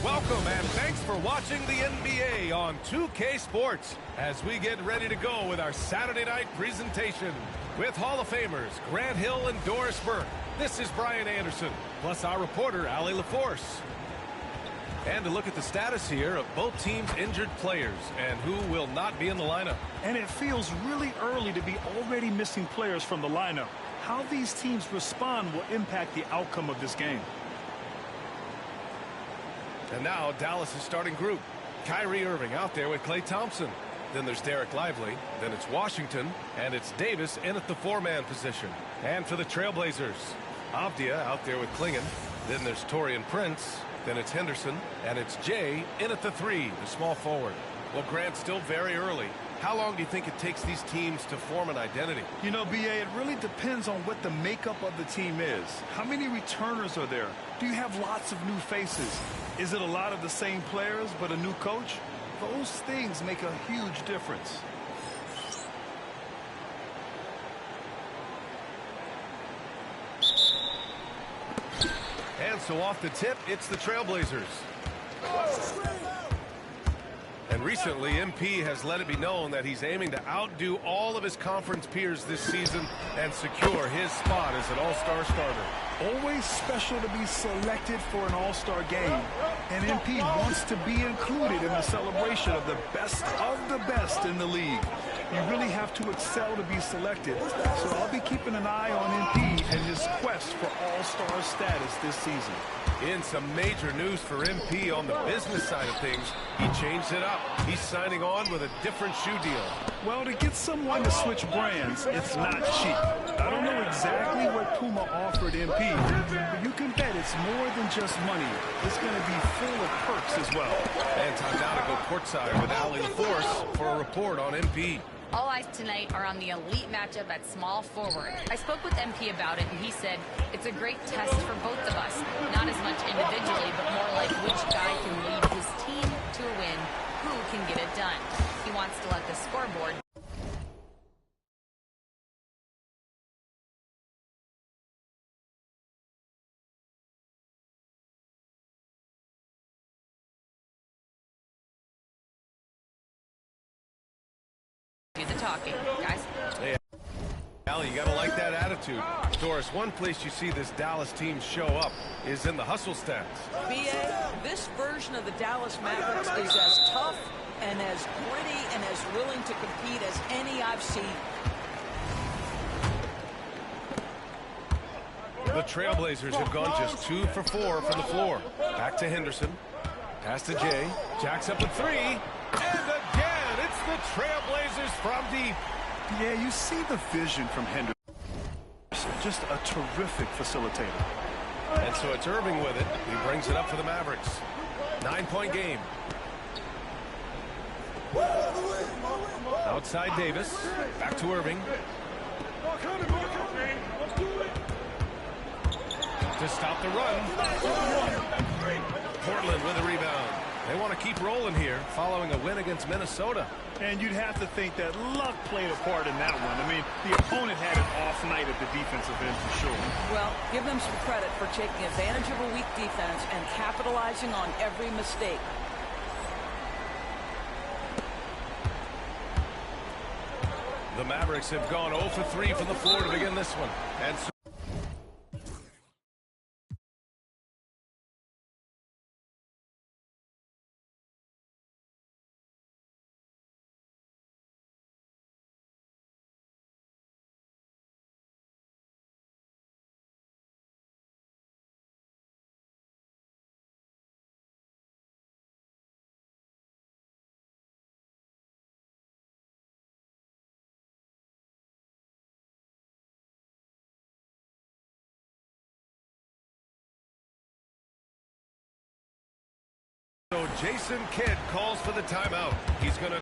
Welcome and thanks for watching the NBA on 2K Sports as we get ready to go with our Saturday night presentation with Hall of Famers Grant Hill and Doris Burke. This is Brian Anderson, plus our reporter, Allie LaForce. And to look at the status here of both teams' injured players and who will not be in the lineup. And it feels really early to be already missing players from the lineup. How these teams respond will impact the outcome of this game. And now Dallas' starting group. Kyrie Irving out there with Klay Thompson. Then there's Derek Lively. Then it's Washington. And it's Davis in at the four-man position. And for the Trailblazers, Avdia out there with Klingon. Then there's Taurean Prince. Then it's Henderson. And it's Jay in at the three, the small forward. Well, Grant, still very early. How long do you think it takes these teams to form an identity? You know, B.A., it really depends on what the makeup of the team is. How many returners are there? Do you have lots of new faces? Is it a lot of the same players but a new coach? Those things make a huge difference. And so off the tip, it's the Trailblazers. And recently, MP has let it be known that he's aiming to outdo all of his conference peers this season and secure his spot as an all-star starter. Always special to be selected for an all-star game. And MP wants to be included in the celebration of the best in the league. You really have to excel to be selected. So I'll be keeping an eye on MP and his quest for all-star status this season. In some major news for MP on the business side of things, he changed it up. He's signing on with a different shoe deal. Well, to get someone to switch brands, it's not cheap. I don't know exactly what Puma offered MP, but you can bet it's more than just money. It's going to be full of perks as well. And time now to go courtside with Allie LaForce for a report on MP. All eyes tonight are on the elite matchup at small forward. I spoke with MP about it, and he said it's a great test for both of us. Not as much individually, but more like which guy can lead his team to a win, who can get it done. He wants to let the scoreboard do the talking, guys. Hey, Allie, you gotta like that attitude. Doris, one place you see this Dallas team show up is in the hustle stats. B.A., this version of the Dallas Mavericks is as tough and as gritty and as willing to compete as any I've seen. The Trailblazers have gone just 2 for 4 from the floor. Back to Henderson. Pass to Jay. Jacks up a three. And again, it's the Trailblazers from deep. Yeah, you see the vision from Henderson. Just a terrific facilitator. And so it's Irving with it. He brings it up for the Mavericks. 9-point game. Outside Davis. Back to Irving. To stop the run. Portland with a rebound. They want to keep rolling here following a win against Minnesota. And you'd have to think that luck played a part in that one. I mean, the opponent had an off night at the defensive end for sure. Well, give them some credit for taking advantage of a weak defense and capitalizing on every mistake. The Mavericks have gone 0 for 3 from the floor to begin this one. And so Jason Kidd calls for the timeout. He's going to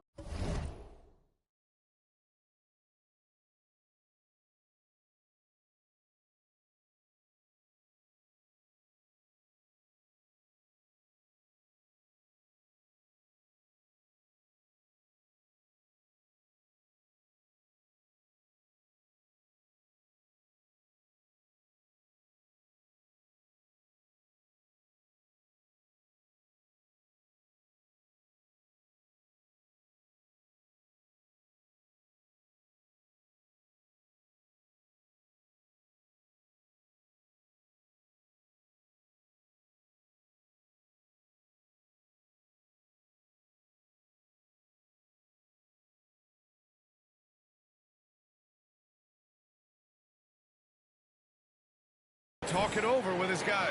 talk it over with his guy.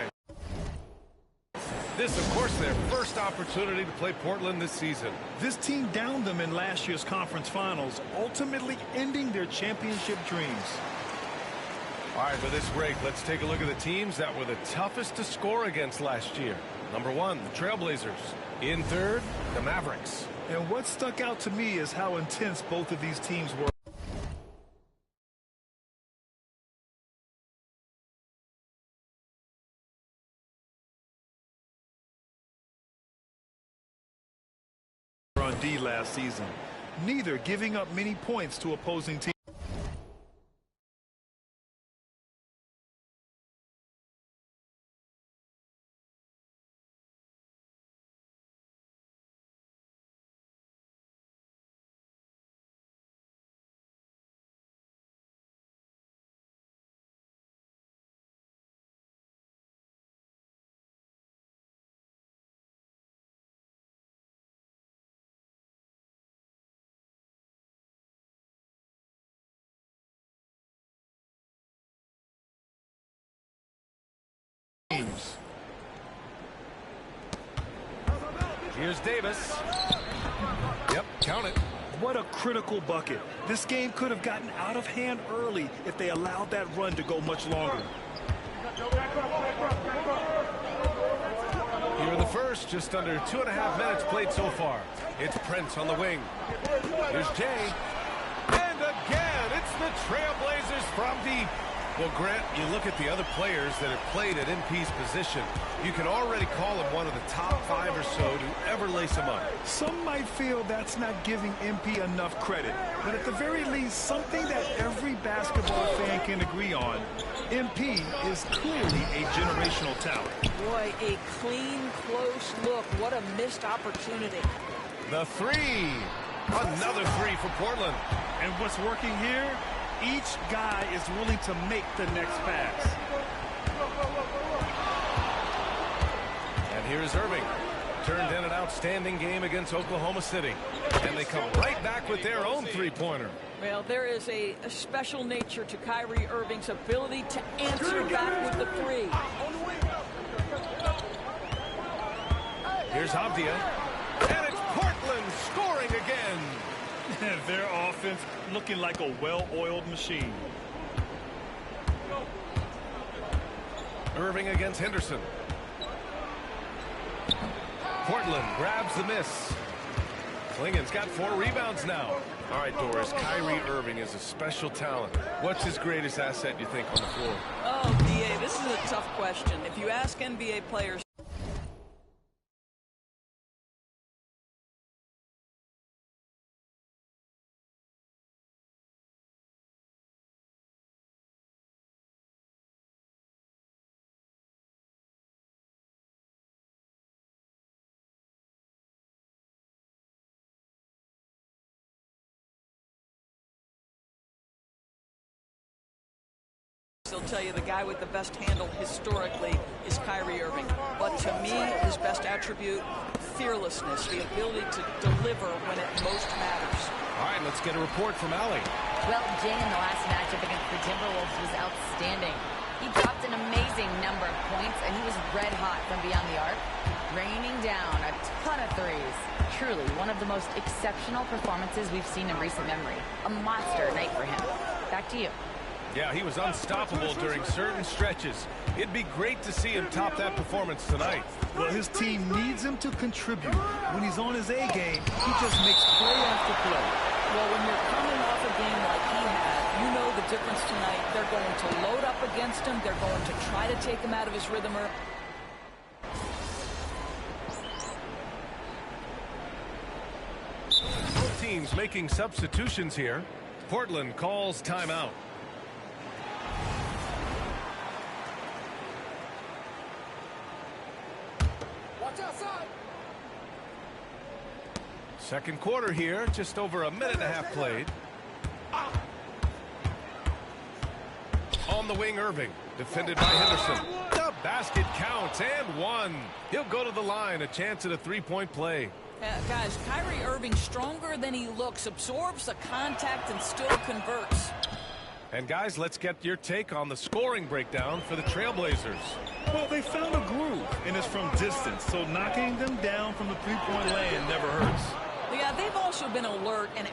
This, of course, their first opportunity to play Portland this season. This team downed them in last year's conference finals, ultimately ending their championship dreams. All right, for this break, let's take a look at the teams that were the toughest to score against last year. Number 1, the Trailblazers. In third, the Mavericks. And what stuck out to me is how intense both of these teams were. On D last season, neither giving up many points to opposing teams. Here's Davis. Yep, count it. What a critical bucket. This game could have gotten out of hand early if they allowed that run to go much longer. Here in the first, just under 2.5 minutes played so far. It's Prince on the wing. Here's Jay. And again, it's the Trailblazers from deep. Well, Grant, you look at the other players that have played at MP's position. You can already call him one of the top 5 or so to ever lace him up. Some might feel that's not giving MP enough credit, but at the very least, something that every basketball fan can agree on, MP is clearly a generational talent. Boy, a clean, close look. What a missed opportunity. The 3. Another 3 for Portland. And what's working here? Each guy is willing to make the next pass. And here is Irving. Turned in an outstanding game against Oklahoma City. And they come right back with their own three-pointer. Well, there is a special nature to Kyrie Irving's ability to answer back with the 3. Here's Abdia. And it's Portland scoring again. Their offense looking like a well-oiled machine. Irving against Henderson. Portland grabs the miss. Klingen's got 4 rebounds now. All right, Doris, Kyrie Irving is a special talent. What's his greatest asset, you think, on the floor? Oh, D.A., this is a tough question. If you ask NBA players, they'll tell you the guy with the best handle historically is Kyrie Irving. But to me, his best attribute, fearlessness, the ability to deliver when it most matters. All right, let's get a report from Allie. Well, Jay in the last matchup against the Timberwolves was outstanding. He dropped an amazing number of points, and he was red hot from beyond the arc, raining down a ton of threes. Truly, one of the most exceptional performances we've seen in recent memory. A monster night for him. Back to you. Yeah, he was unstoppable during certain stretches. It'd be great to see him top that performance tonight. Well, his team needs him to contribute. When he's on his A game, he just makes play after play. Well, when you're coming off a game like he had, you know the difference tonight. They're going to load up against him. They're going to try to take him out of his rhythm. Both teams making substitutions here. Portland calls timeout. Second quarter here, just over a minute and a half played. On the wing, Irving, defended by Henderson. The basket counts, and 1. He'll go to the line, a chance at a three-point play. Guys, Kyrie Irving, stronger than he looks, absorbs the contact and still converts. And guys, let's get your take on the scoring breakdown for the Trailblazers. Well, they found a groove, and it's from distance, so knocking them down from the three-point land never hurts. Yeah, they've also been alert and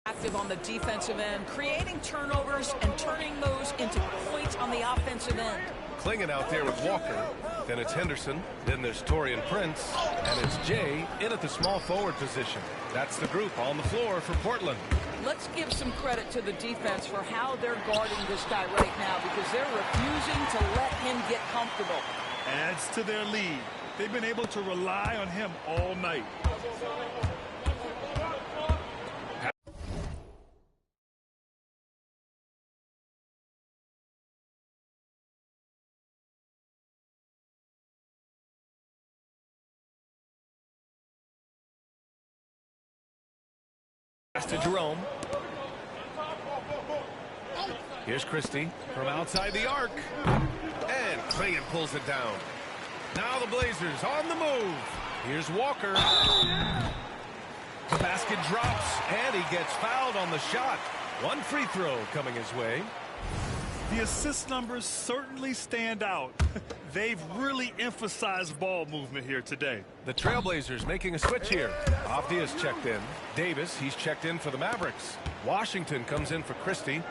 active on the defensive end, creating turnovers and turning those into points on the offensive end. Clinging out there with Walker. Then it's Henderson. Then there's Taurean Prince. And it's Jay in at the small forward position. That's the group on the floor for Portland. Let's give some credit to the defense for how they're guarding this guy right now, because they're refusing to let him get comfortable. Adds to their lead. They've been able to rely on him all night. Pass to Jerome. Here's Christie from outside the arc. And Clingan pulls it down. Now the Blazers on the move. Here's Walker. The basket drops, and he gets fouled on the shot. One free throw coming his way. The assist numbers certainly stand out. They've really emphasized ball movement here today. The Trailblazers making a switch here. Avdia's checked in. Davis, he's checked in for the Mavericks. Washington comes in for Christie.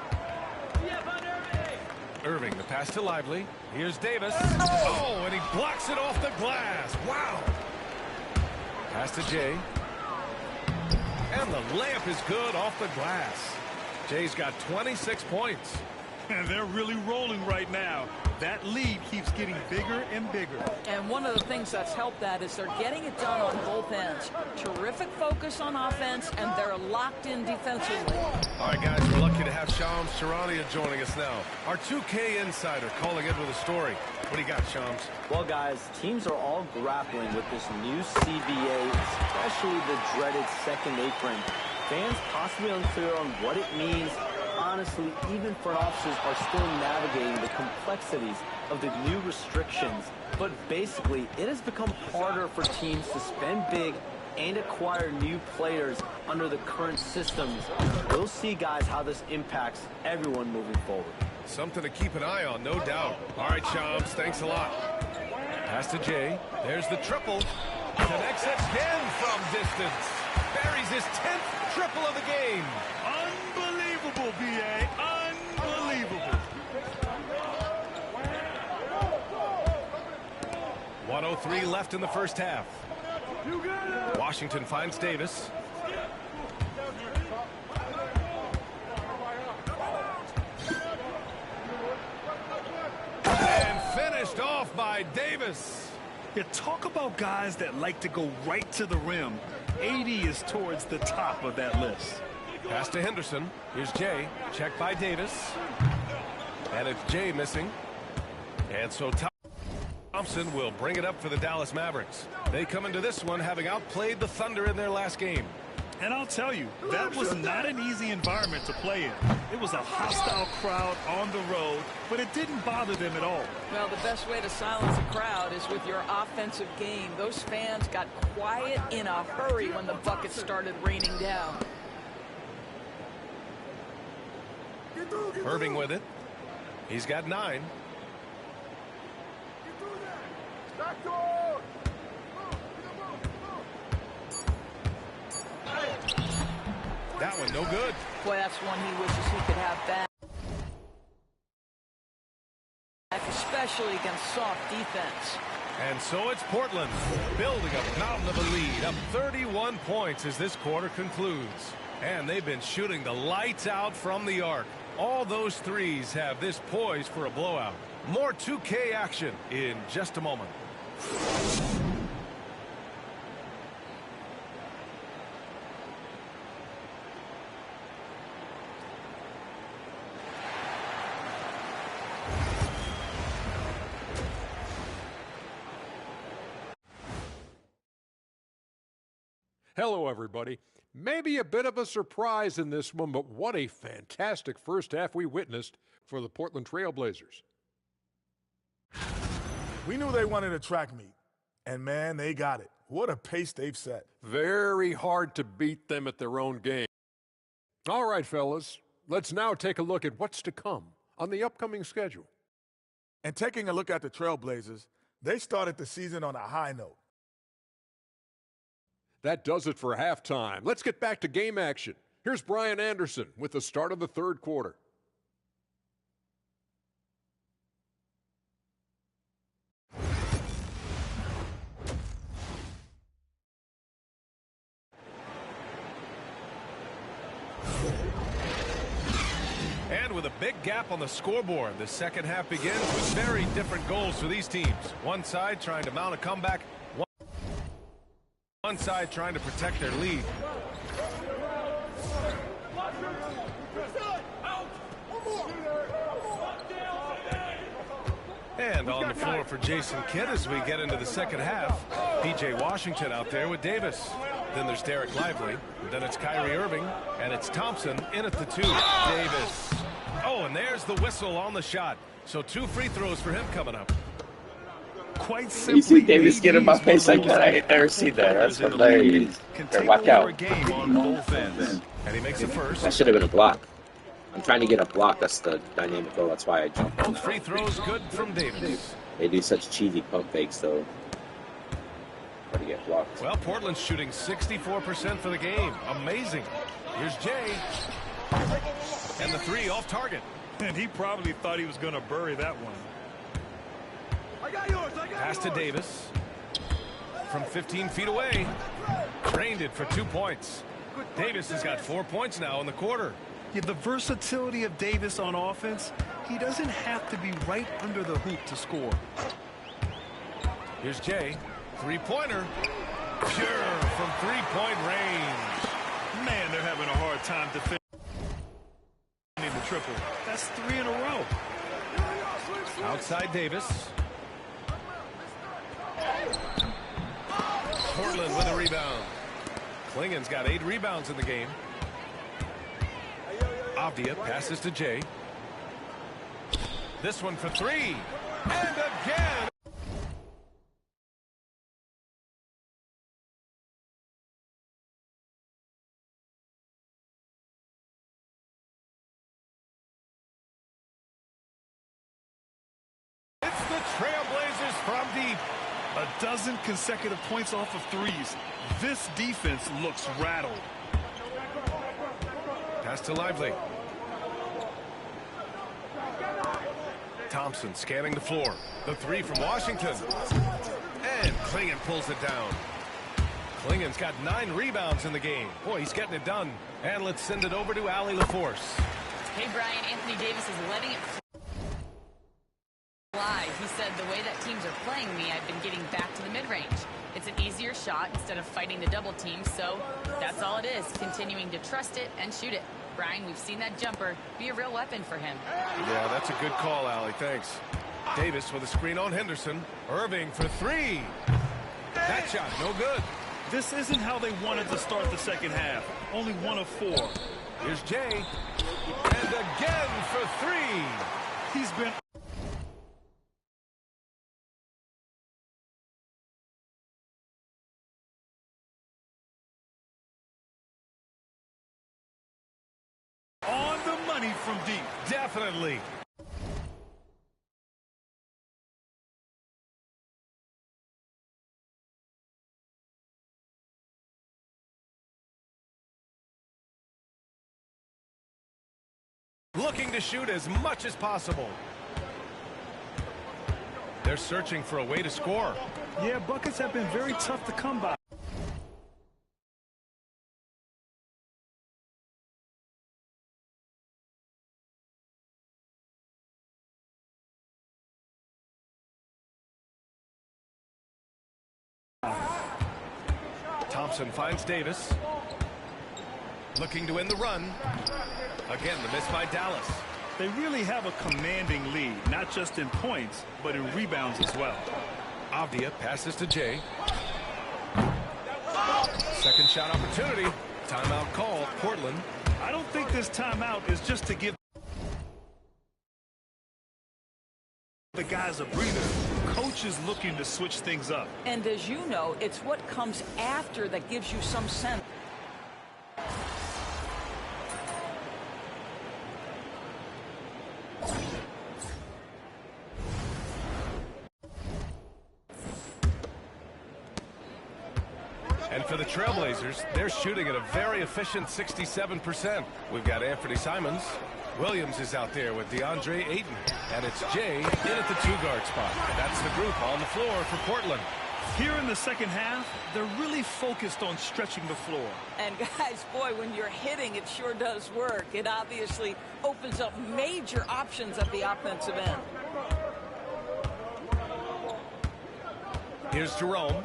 Irving, the pass to Lively. Here's Davis. Oh, and he blocks it off the glass. Wow. Pass to Jay. And the layup is good off the glass. Jay's got 26 points. And they're really rolling right now. That lead keeps getting bigger and bigger. And one of the things that's helped that is they're getting it done on both ends. Terrific focus on offense, and they're locked in defensively. All right, guys, we're lucky to have Shams Charania joining us now. Our 2K insider calling in with a story. What do you got, Shams? Well, guys, teams are all grappling with this new CBA, especially the dreaded second apron. Fans possibly unclear on what it means. Honestly, even front offices are still navigating the complexities of the new restrictions. But basically, it has become harder for teams to spend big and acquire new players under the current systems. We'll see, guys, how this impacts everyone moving forward. Something to keep an eye on, no doubt. All right, Shams, thanks a lot. Pass to Jay. There's the triple. Connects again from distance. Buries his 10th triple of the game. Unbelievable, B.A. Unbelievable. 1:03 left in the first half. Washington finds Davis. And finished off by Davis. Yeah, talk about guys that like to go right to the rim. 80 is towards the top of that list. Pass to Henderson. Here's Jay. Checked by Davis. And it's Jay missing. And so Thompson will bring it up for the Dallas Mavericks. They come into this one having outplayed the Thunder in their last game. And I'll tell you, that was not an easy environment to play in. It was a hostile crowd on the road, but it didn't bother them at all. Well, the best way to silence a crowd is with your offensive game. Those fans got quiet in a hurry when the buckets started raining down. Irving with it. He's got 9. That one no good. Boy, that's one he wishes he could have back, especially against soft defense. And so it's Portland building a mountain of a lead, up 31 points as this quarter concludes. And they've been shooting the lights out from the arc. All those threes have this poised for a blowout. More 2K action in just a moment. Hello, everybody. Maybe a bit of a surprise in this one, but what a fantastic first half we witnessed for the Portland Trailblazers. We knew they wanted a track meet, and man, they got it. What a pace they've set. Very hard to beat them at their own game. All right, fellas, Let's now take a look at what's to come on the upcoming schedule. And taking a look at the Trailblazers, they started the season on a high note. That does it for halftime. Let's get back to game action. Here's Brian Anderson with the start of the third quarter. And with a big gap on the scoreboard, the second half begins with very different goals for these teams. One side trying to mount a comeback, one side trying to protect their lead. And on the floor for Jason Kidd as we get into the second half. PJ Washington out there with Davis. Then there's Derek Lively. Then it's Kyrie Irving. And it's Thompson in at the 2. Davis. Oh, and there's the whistle on the shot. So 2 free throws for him coming up. Quite simply, you see Davis get in my face like that? I ain't never seen that. That's hilarious. Watch out. And he makes the first. That should have been a block. I'm trying to get a block. That's the dynamic goal. That's why I jumped. Both free throws good from Davis. They do such cheesy pump fakes, though. Try to get blocked. Well, Portland's shooting 64% for the game. Amazing. Here's Jay. And the 3 off target. And he probably thought he was going to bury that one. Pass to Davis. From 15 feet away. Drained it for 2 points. Davis has got 4 points now in the quarter. Yeah, the versatility of Davis on offense, he doesn't have to be right under the hoop to score. Here's Jay. 3-pointer. Pure from 3-point range. Man, they're having a hard time defending the triple. That's 3 in a row. Outside Davis. Portland with a rebound. Klingen's got 8 rebounds in the game. Avdia passes to Jay. This one for 3. And again. It's the Trailblazers from deep. A dozen consecutive points off of threes. This defense looks rattled. Pass to Lively. Thompson scanning the floor. The 3 from Washington. And Klingen pulls it down. Klingen's got 9 rebounds in the game. Boy, he's getting it done. And let's send it over to Allie LaForce. Hey, Brian, Anthony Davis is letting it fly. He said, the way that teams are playing me, I've been getting back to the mid-range. It's an easier shot instead of fighting the double team, so that's all it is, continuing to trust it and shoot it. Brian, we've seen that jumper be a real weapon for him. Yeah, that's a good call, Allie. Thanks. Davis with a screen on Henderson. Irving for 3. That shot, no good. This isn't how they wanted to start the second half. Only 1 of 4. Here's Jay. And again for 3. He's been on the money from deep. Definitely. Looking to shoot as much as possible. They're searching for a way to score. Yeah, buckets have been very tough to come by. Thompson finds Davis. Looking to end the run. Again, the miss by Dallas. They really have a commanding lead, not just in points, but in rebounds as well. Avdia passes to Jay. Second shot opportunity. Timeout called, Portland. I don't think this timeout is just to give the guys a breather. Coach is looking to switch things up. And as you know, it's what comes after that gives you some sense. And for the Trailblazers, they're shooting at a very efficient 67%. We've got Anthony Simons. Williams is out there with DeAndre Ayton. And it's Jay in at the 2-guard spot. And that's the group on the floor for Portland. Here in the second half, they're really focused on stretching the floor. And guys, boy, when you're hitting, it sure does work. It obviously opens up major options at the offensive end. Here's Jerome.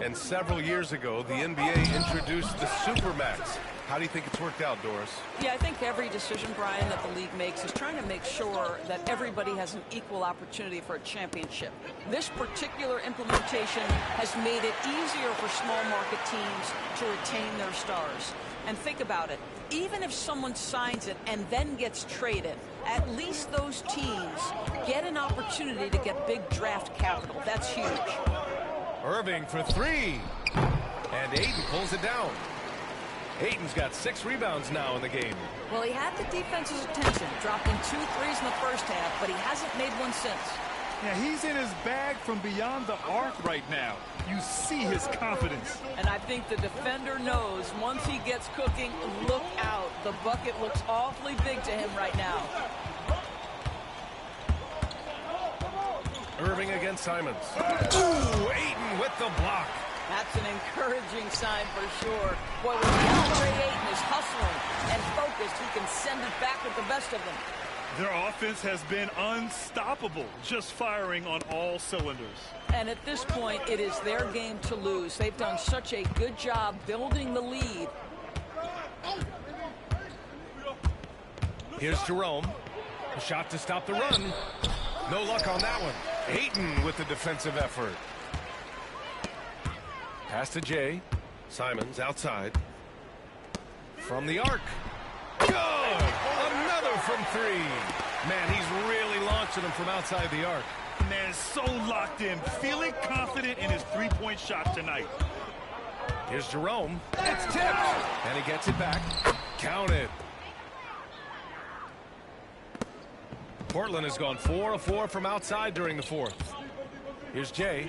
And several years ago, the NBA introduced the Supermax. How do you think it's worked out, Doris? Yeah, I think every decision, Brian, that the league makes is trying to make sure that everybody has an equal opportunity for a championship. This particular implementation has made it easier for small market teams to retain their stars. And think about it. Even if someone signs it and then gets traded, at least those teams get an opportunity to get big draft capital. That's huge. Irving for 3. And Ayton pulls it down. Ayton's got 6 rebounds now in the game. Well, he had the defense's attention, dropping 2 threes in the first half, but he hasn't made one since. Yeah, he's in his bag from beyond the arc right now. You see his confidence. And I think the defender knows once he gets cooking, look out. The bucket looks awfully big to him right now. Irving against Simons. Ooh, Ayton with the block. That's an encouraging sign for sure. Boy, when DeAndre Ayton is hustling and focused, he can send it back with the best of them. Their offense has been unstoppable, just firing on all cylinders. And at this point, it is their game to lose. They've done such a good job building the lead. Here's Jerome. A shot to stop the run. No luck on that one. Ayton with the defensive effort. Pass to Jay. Simons outside. From the arc. Good! Another from 3. Man, he's really launching them from outside the arc. Man, so locked in, feeling confident in his three-point shot tonight. Here's Jerome. It's tipped. And he gets it back. Count it. Portland has gone 4 of 4 from outside during the 4th. Here's Jay.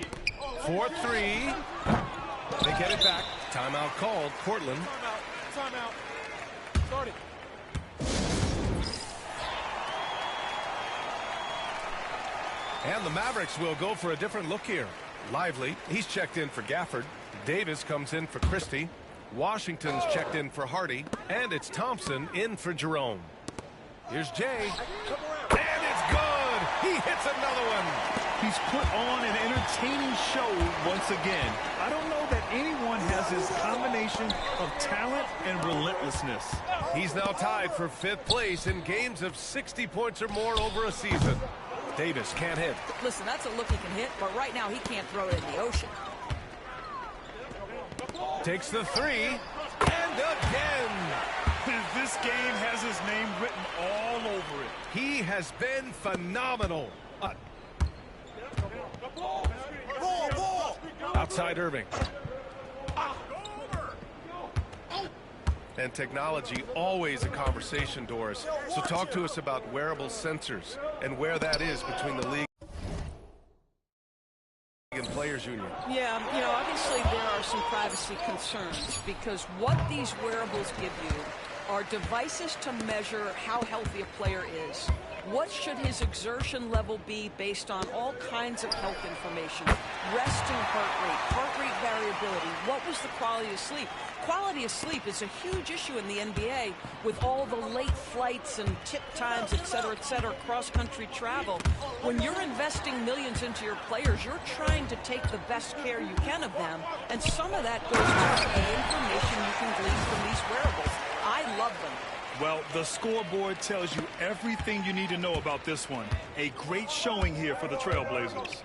4-3. They get it back. Timeout called. Portland. Timeout. Start it. And the Mavericks will go for a different look here. Lively. He's checked in for Gafford. Davis comes in for Christie. Washington's checked in for Hardy. And it's Thompson in for Jerome. Here's Jay. And it's good. He hits another one. He's put on an entertaining show once again. I don't know that anyone has his combination of talent and relentlessness. He's now tied for 5th place in games of 60 points or more over a season. Davis can't hit. Listen, that's a look he can hit, but right now he can't throw it in the ocean. Takes the 3. And again. This game has his name written all over it. He has been phenomenal. Outside Irving. And technology, always a conversation, Doris. So talk to us about wearable sensors and where that is between the league and Players Union. Yeah, you know, obviously there are some privacy concerns because what these wearables give you are devices to measure how healthy a player is. What should his exertion level be based on all kinds of health information? Resting heart rate variability. What was the quality of sleep? Quality of sleep is a huge issue in the NBA with all the late flights and tip times, et cetera, cross-country travel. When you're investing millions into your players, you're trying to take the best care you can of them, and some of that goes to the information you can glean from these wearables. I love them. Well, the scoreboard tells you everything you need to know about this one. A great showing here for the Trailblazers.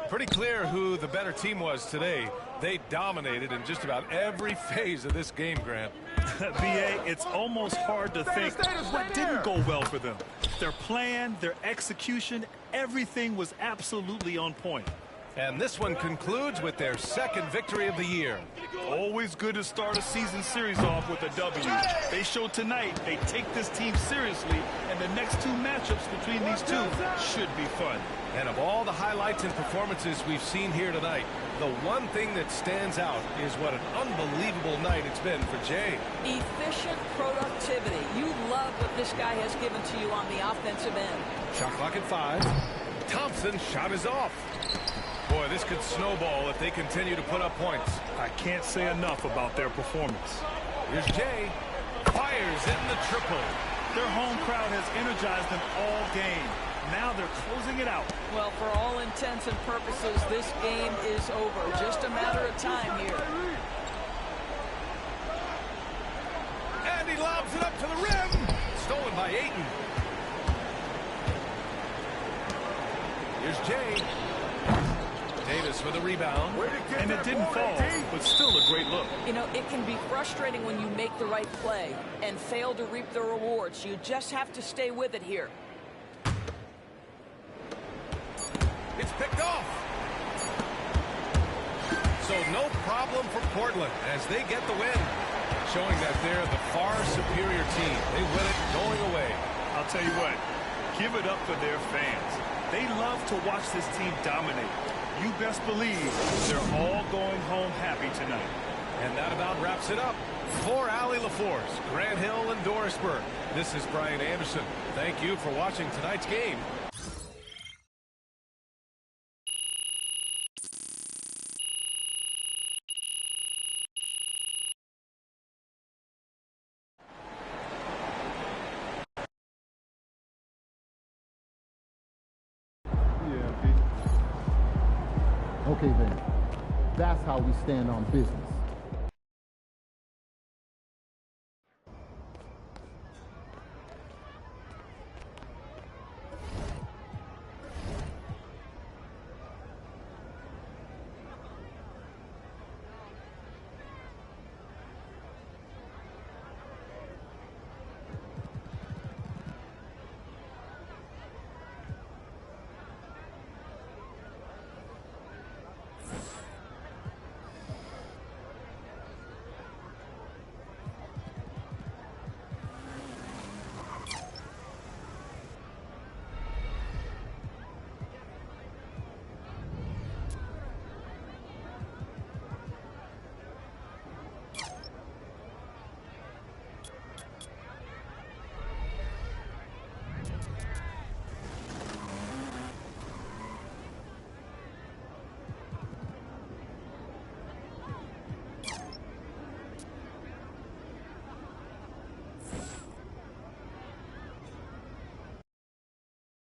Pretty clear who the better team was today. They dominated in just about every phase of this game, Grant. BA, it's almost hard to think what didn't go well for them. Their plan, their execution, everything was absolutely on point. And this one concludes with their second victory of the year. Always good to start a season series off with a W. They showed tonight they take this team seriously, and the next two matchups between these two should be fun. And of all the highlights and performances we've seen here tonight, the one thing that stands out is what an unbelievable night it's been for Jay. Efficient productivity. You love what this guy has given to you on the offensive end. Shot clock at 5. Thompson's shot is off. Boy, this could snowball if they continue to put up points. I can't say enough about their performance. Here's Jay. Fires in the triple. Their home crowd has energized them all game. Now they're closing it out. Well, for all intents and purposes, this game is over. Just a matter of time here. And he lobs it up to the rim. Stolen by Ayton. Here's Jay. Davis for the rebound. And it didn't fall, but still a great look. You know, it can be frustrating when you make the right play and fail to reap the rewards. You just have to stay with it here. It's picked off. So no problem for Portland as they get the win, showing that they're the far superior team. They win it going away. I'll tell you what, give it up for their fans. They love to watch this team dominate. You best believe they're all going home happy tonight. And that about wraps it up. For Allie LaForce, Grant Hill, and Dorisburg, this is Brian Anderson. Thank you for watching tonight's game. Okay then, that's how we stand on business.